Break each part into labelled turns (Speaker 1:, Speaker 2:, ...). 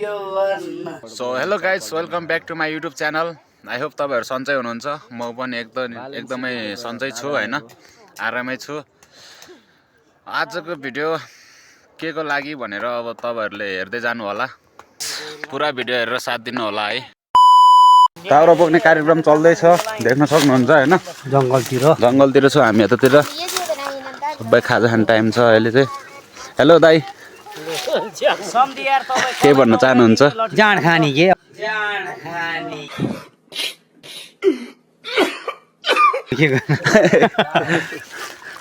Speaker 1: So hello guys welcome back to my YouTube channel. I hope तपाईँहरू सन्चै हुनुहुन्छ। म पनि एकदमै सन्चै छु होइन, आरामै छु। आजको भिडियो के को लागि भनेर अब तपाईँहरूले हेर्दै जानु होला, पुरा भिडियो हेरेर साथ दिनु होला है। दाउरा बोक्ने कार्यक्रम चल्दैछ, देख्न सक्नुहुन्छ होइन। जङ्गलतिर छु हामी, यतातिर सबै खाजा खाने टाइम छ अहिले चाहिँ। हेलो दाई, के भन्न चाहनुहुन्छ?
Speaker 2: जाँड खानी के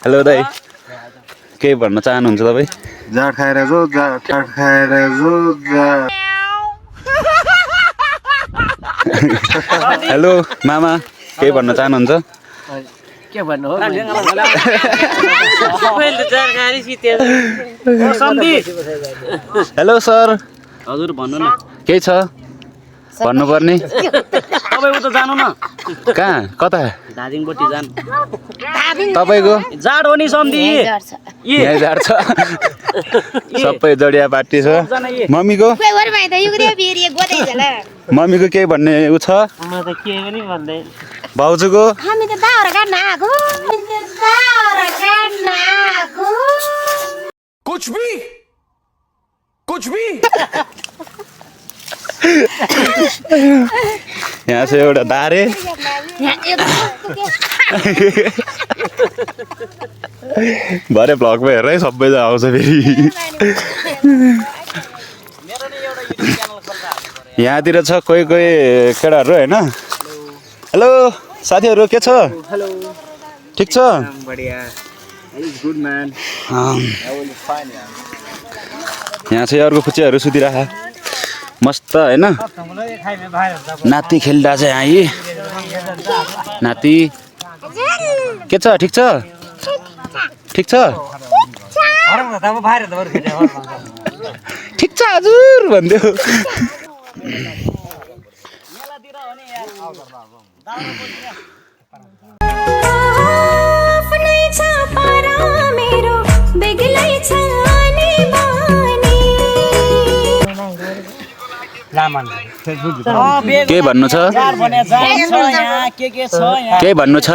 Speaker 1: हेलो दाई, के भन्न चाहनुहुन्छ तपाईँ?
Speaker 3: जाँड खाएर जो
Speaker 1: हेलो मामा, के भन्न चाहनुहुन्छ?
Speaker 2: के भन्नु हो
Speaker 1: हेलो सर,
Speaker 2: हजुर भन्नु न,
Speaker 1: के छ भन्नुपर्ने?
Speaker 2: तपाईँ उता जानु न,
Speaker 1: कहाँ कता?
Speaker 2: दार्जिलिङपट्टि जानु।
Speaker 1: तपाईँको
Speaker 2: जाड हो नि सम्धी,
Speaker 1: यहीँ जाड छ, सबै जडिया पार्टी छ। मम्मीको मम्मीको केही भन्ने उ छ?
Speaker 2: म त के पनि भन्दै।
Speaker 1: भाउजूको
Speaker 4: हामी त दाउरा काट्न आएको,
Speaker 3: कुछ भी
Speaker 1: यहाँ चाहिँ एउटा दारे, भरे भ्लगमा हेर है, सबैजना आउँछ फेरि। यहाँतिर छ कोही कोही केटाहरू होइन। हेलो साथीहरू, के छ? ठिक छ? यहाँ चाहिँ अर्को फुच्चीहरू सुतिरहेको मस्त होइन। नाति खेल्दा चाहिँ यहाँ नाति के छ? ठिक छ? ठिक छ? ठिक छ हजुर भन्दै के भन्नु छ? के भन्नु छ?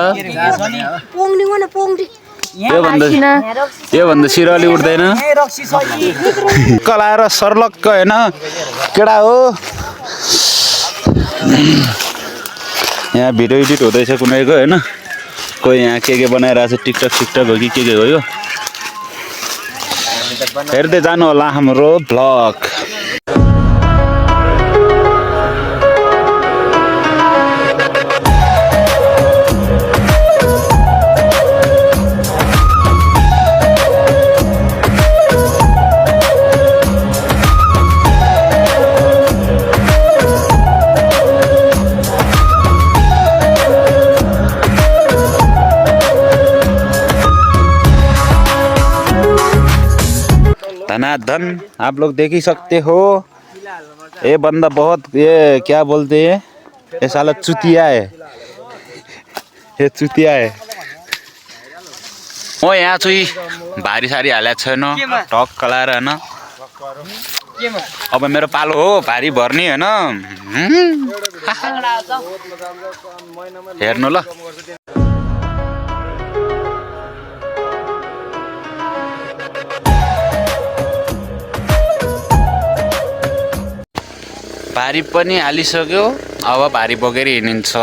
Speaker 1: यो भन्दा सिरली उठ्दैन, कलाएर सर्लक्क होइन केटा हो। यहाँ भिडियो एडिट हुँदैछ कुनैको होइन, कोही यहाँ के बनाइरहेको छ, टिकटक हो कि के हो यो, हेर्दै जानु होला हाम्रो भ्लग। धनाधन आप लोग देख ही सकते हो, ये बंदा बहुत ये क्या बोलते हैं, ये साला चुतिया है, ये चुतिया है। ओ यहाँ चाहिँ भारी सारी हालेको छैन, टक्क लाएर होइन। अब मेरो पालो हो भारी भर्ने होइन, हेर्नु ल। भारी पनि हालिसक्यो, अब भारी बोकेर हिँडिन्छ।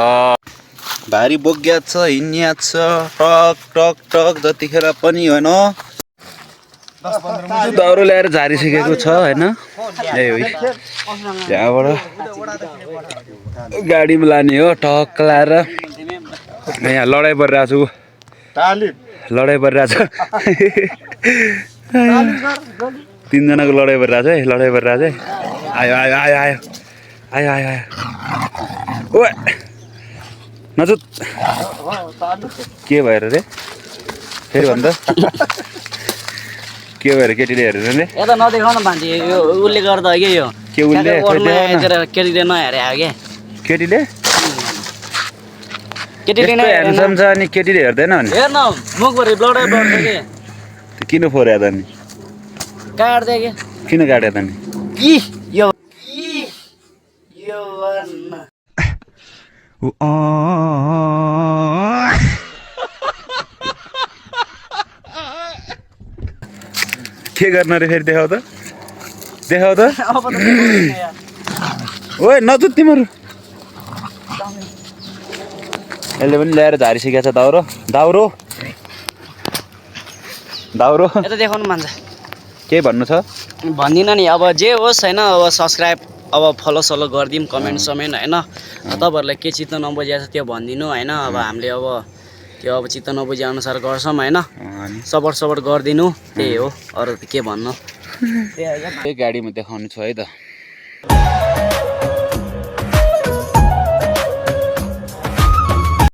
Speaker 1: भारी बोक्या छ, हिँड्या छ, टक टक टक जतिखेर पनि होइन। दाउरो ल्याएर झारिसकेको छ होइन। ए यहाँबाट गाडीमा लाने हो, टक लाएर। यहाँ लडाइँ परिरहेको छु, लडाइँ परिरहेको छ। तिनजनाको लडाइँ परिरहेको छ है, लडाइँ परिरहेको छ है। आयो आयो आयो आयो आयो आयो आयो ओ नजुत के भएर रे फेरि भन्दा के भएर केटीले हेरेर रे
Speaker 2: यता नदेखाउन मान्छे, यो उसले गर्दा के यो
Speaker 1: के उसले
Speaker 2: केटीले नहेरे हो के,
Speaker 1: केटीले नै ह्यान्डसम छ अनि केटीले हेर्दैन भने
Speaker 2: हेर्न मुखभरि ब्लडै ब्लड छ के।
Speaker 1: किन फोर्या त नि?
Speaker 2: काट्दै के
Speaker 1: किन काट्या त नि?
Speaker 2: कि यो
Speaker 1: के गर्न रे फेरि देखाउ त
Speaker 2: अब त देखाउँदैन यार।
Speaker 1: ओए नजुत तिमीहरू यसले पनि ल्याएर झारिसकेको छ दाउरो दाउरो दाउरो
Speaker 2: यता देखाउनु मान्छ
Speaker 1: के भन्नु छ
Speaker 2: भन्दिनँ नि अब जे होस् होइन अब सब्सक्राइब अब फलो सलो गरिदिउँ कमेन्ट समेन्ट होइन तपाईँहरूलाई के चित्त नबुझिएको छ त्यो भनिदिनु होइन अब हामीले अब त्यो अब चित्त नबुझे अनुसार गर्छौँ होइन सपोर्ट गरिदिनु त्यही हो अरू त के भन्नु
Speaker 1: त्यही गाडीमा देखाउनु छु है त